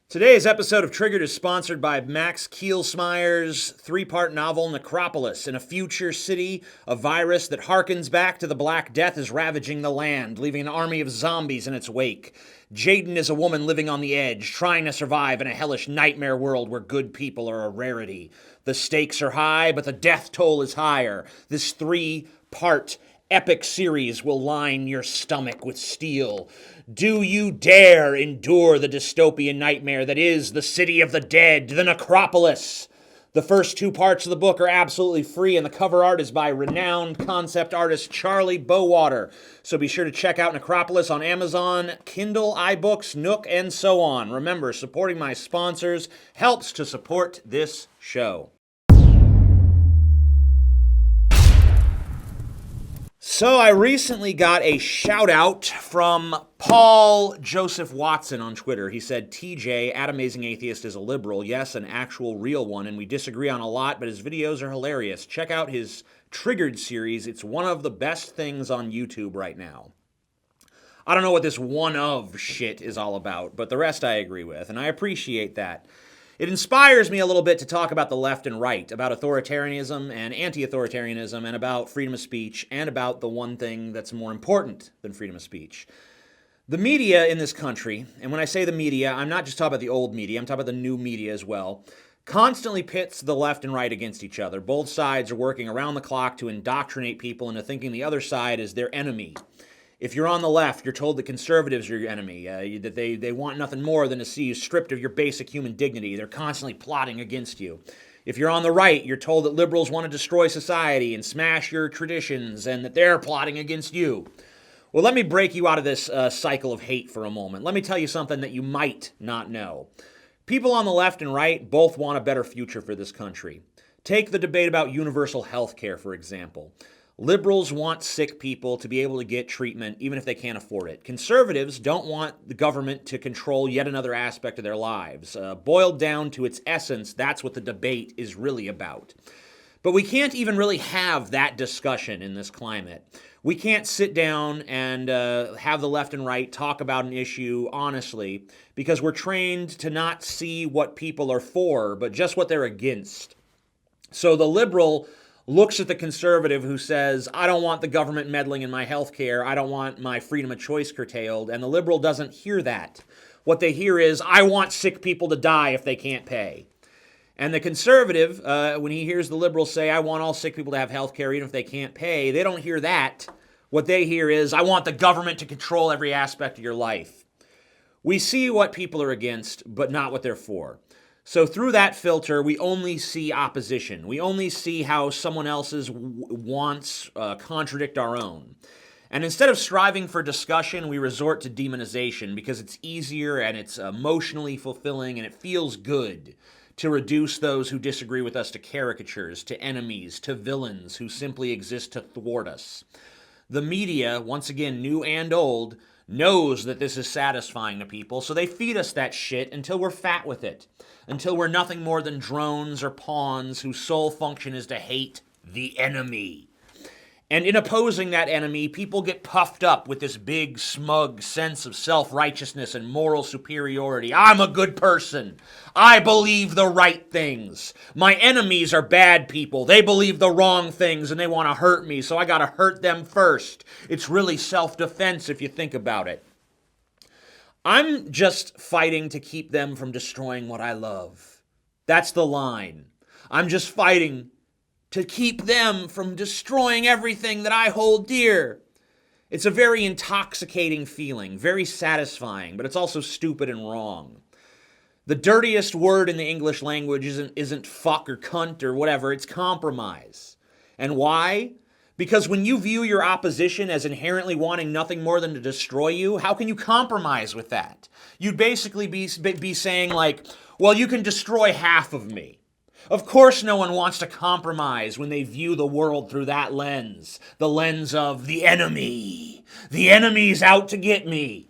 Today's episode of Triggered is sponsored by Max Kielsmeyer's three-part novel Necropolis. In a future city, a virus that harkens back to the Black Death is ravaging the land, leaving an army of zombies in its wake. Jaden is a woman living on the edge, trying to survive in a hellish nightmare world where good people are a rarity. The stakes are high, but the death toll is higher. This three-part epic series will line your stomach with steel. Do you dare endure the dystopian nightmare that is the city of the dead, the Necropolis? The first two parts of the book are absolutely free, and the cover art is by renowned concept artist Charlie Bowater. So be sure to check out Necropolis on Amazon, Kindle, iBooks, Nook, and so on. Remember, supporting my sponsors helps to support this show. So I recently got a shout out from Paul Joseph Watson on Twitter. He said, TJ, at Amazing Atheist, is a liberal. Yes, an actual real one, and we disagree on a lot, but his videos are hilarious. Check out his Triggered series. It's one of the best things on YouTube right now. I don't know what this one of shit is all about, but the rest I agree with, and I appreciate that. It inspires me a little bit to talk about the left and right, about authoritarianism and anti-authoritarianism, and about freedom of speech, and about the one thing that's more important than freedom of speech. The media in this country, and when I say the media, I'm not just talking about the old media, I'm talking about the new media as well, constantly pits the left and right against each other. Both sides are working around the clock to indoctrinate people into thinking the other side is their enemy. If you're on the left, you're told that conservatives are your enemy, that they want nothing more than to see you stripped of your basic human dignity. They're constantly plotting against you. If you're on the right, you're told that liberals want to destroy society and smash your traditions and that they're plotting against you. Well, let me break you out of this cycle of hate for a moment. Let me tell you something that you might not know. People on the left and right both want a better future for this country. Take the debate about universal health care, for example. Liberals want sick people to be able to get treatment even if they can't afford it. Conservatives don't want the government to control yet another aspect of their lives. Boiled down to its essence, that's what the debate is really about. But we can't even really have that discussion in this climate. We can't sit down and have the left and right talk about an issue honestly because we're trained to not see what people are for, but just what they're against. So the liberal looks at the conservative who says, I don't want the government meddling in my health care, I don't want my freedom of choice curtailed, and the liberal doesn't hear that. What they hear is, I want sick people to die if they can't pay. And the conservative, when he hears the liberal say, I want all sick people to have health care even if they can't pay, they don't hear that. What they hear is, I want the government to control every aspect of your life. We see what people are against, but not what they're for. So through that filter, we only see opposition. We only see how someone else's wants contradict our own. And instead of striving for discussion, we resort to demonization because it's easier and it's emotionally fulfilling and it feels good to reduce those who disagree with us to caricatures, to enemies, to villains who simply exist to thwart us. The media, once again, new and old, knows that this is satisfying to people, so they feed us that shit until we're fat with it, until we're nothing more than drones or pawns whose sole function is to hate the enemy. And in opposing that enemy, people get puffed up with this big, smug sense of self-righteousness and moral superiority. I'm a good person. I believe the right things. My enemies are bad people. They believe the wrong things and they want to hurt me, so I got to hurt them first. It's really self-defense if you think about it. I'm just fighting to keep them from destroying what I love. That's the line. I'm just fighting to keep them from destroying everything that I hold dear. It's a very intoxicating feeling, very satisfying, but it's also stupid and wrong. The dirtiest word in the English language isn't fuck or cunt or whatever, it's compromise. And why? Because when you view your opposition as inherently wanting nothing more than to destroy you, how can you compromise with that? You'd basically be saying like, well, you can destroy half of me. Of course no one wants to compromise when they view the world through that lens. The lens of the enemy. The enemy's out to get me.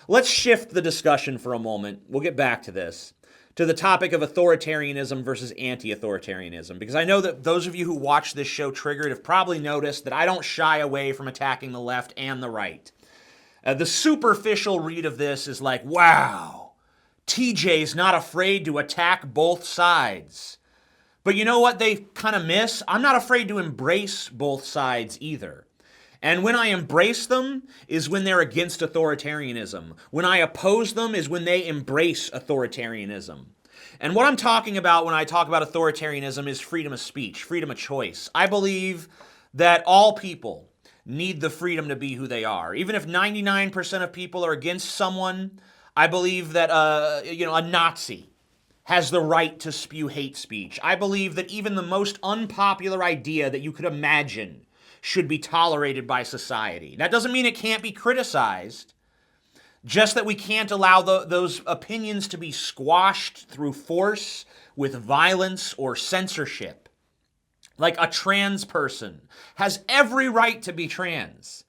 Let's shift the discussion for a moment. We'll get back to this. To the topic of authoritarianism versus anti-authoritarianism. Because I know that those of you who watch this show Triggered have probably noticed that I don't shy away from attacking the left and the right. The superficial read of this is like, wow, TJ's not afraid to attack both sides. But you know what they kind of miss? I'm not afraid to embrace both sides either. And when I embrace them is when they're against authoritarianism. When I oppose them is when they embrace authoritarianism. And what I'm talking about when I talk about authoritarianism is freedom of speech, freedom of choice. I believe that all people need the freedom to be who they are. Even if 99% of people are against someone, I believe that a Nazi has the right to spew hate speech. I believe that even the most unpopular idea that you could imagine should be tolerated by society. That doesn't mean it can't be criticized, just that we can't allow those opinions to be squashed through force with violence or censorship. Like a trans person has every right to be trans,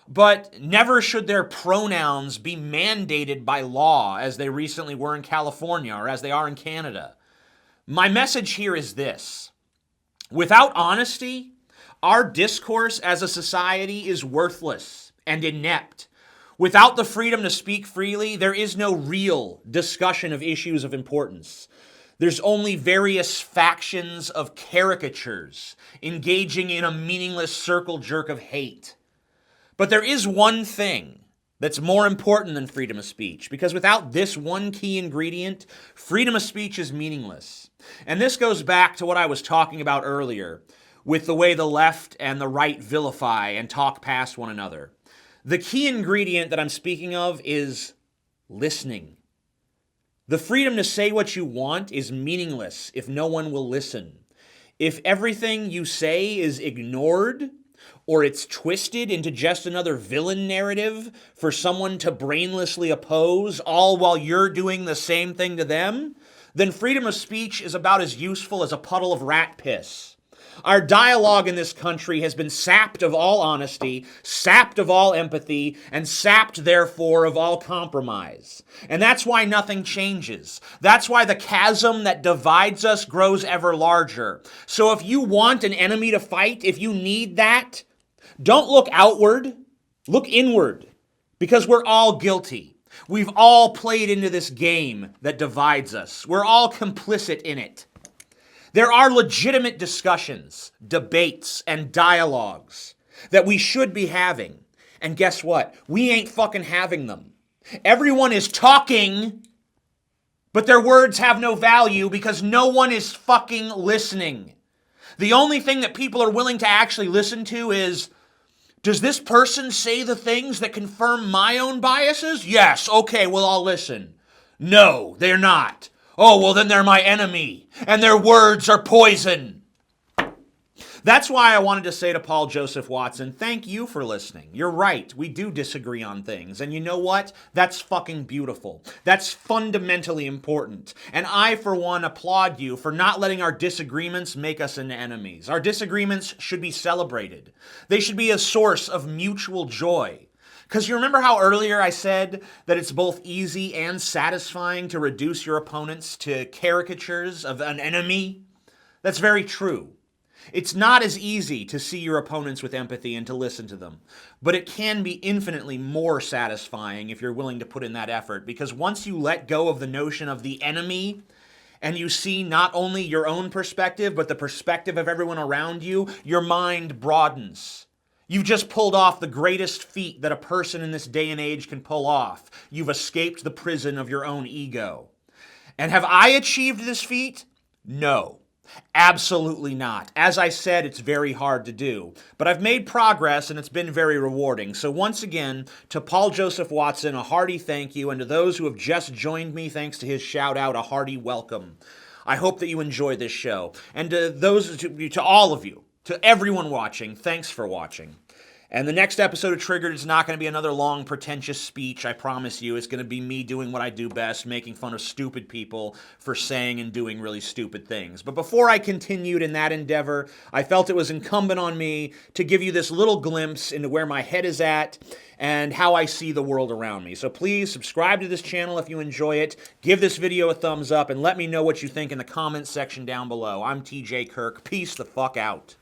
but never should their pronouns be mandated by law as they recently were in California or as they are in Canada. My message here is this. Without honesty, our discourse as a society is worthless and inept. Without the freedom to speak freely, there is no real discussion of issues of importance. There's only various factions of caricatures engaging in a meaningless circle jerk of hate. But there is one thing that's more important than freedom of speech, because without this one key ingredient, freedom of speech is meaningless. And this goes back to what I was talking about earlier, with the way the left and the right vilify and talk past one another. The key ingredient that I'm speaking of is listening. The freedom to say what you want is meaningless if no one will listen. If everything you say is ignored, or it's twisted into just another villain narrative for someone to brainlessly oppose, all while you're doing the same thing to them, then freedom of speech is about as useful as a puddle of rat piss. Our dialogue in this country has been sapped of all honesty, sapped of all empathy, and sapped, therefore, of all compromise. And that's why nothing changes. That's why the chasm that divides us grows ever larger. So if you want an enemy to fight, if you need that, don't look outward, look inward, because we're all guilty. We've all played into this game that divides us. We're all complicit in it. There are legitimate discussions, debates, and dialogues that we should be having. And guess what? We ain't fucking having them. Everyone is talking, but their words have no value because no one is fucking listening. The only thing that people are willing to actually listen to is, does this person say the things that confirm my own biases? Yes, okay, well, I'll listen. No, they're not. Oh, well, then they're my enemy, and their words are poison. That's why I wanted to say to Paul Joseph Watson, thank you for listening. You're right, we do disagree on things, and you know what? That's fucking beautiful. That's fundamentally important. And I, for one, applaud you for not letting our disagreements make us into enemies. Our disagreements should be celebrated. They should be a source of mutual joy. Because you remember how earlier I said that it's both easy and satisfying to reduce your opponents to caricatures of an enemy? That's very true. It's not as easy to see your opponents with empathy and to listen to them, but it can be infinitely more satisfying if you're willing to put in that effort, because once you let go of the notion of the enemy and you see not only your own perspective, but the perspective of everyone around you, your mind broadens. You've just pulled off the greatest feat that a person in this day and age can pull off. You've escaped the prison of your own ego. And have I achieved this feat? No, absolutely not. As I said, it's very hard to do. But I've made progress and it's been very rewarding. So once again, to Paul Joseph Watson, a hearty thank you. And to those who have just joined me, thanks to his shout out, a hearty welcome. I hope that you enjoyed this show. And to all of you, to everyone watching, thanks for watching. And the next episode of Triggered is not going to be another long, pretentious speech, I promise you. It's going to be me doing what I do best, making fun of stupid people for saying and doing really stupid things. But before I continued in that endeavor, I felt it was incumbent on me to give you this little glimpse into where my head is at and how I see the world around me. So please subscribe to this channel if you enjoy it, give this video a thumbs up, and let me know what you think in the comments section down below. I'm TJ Kirk. Peace the fuck out.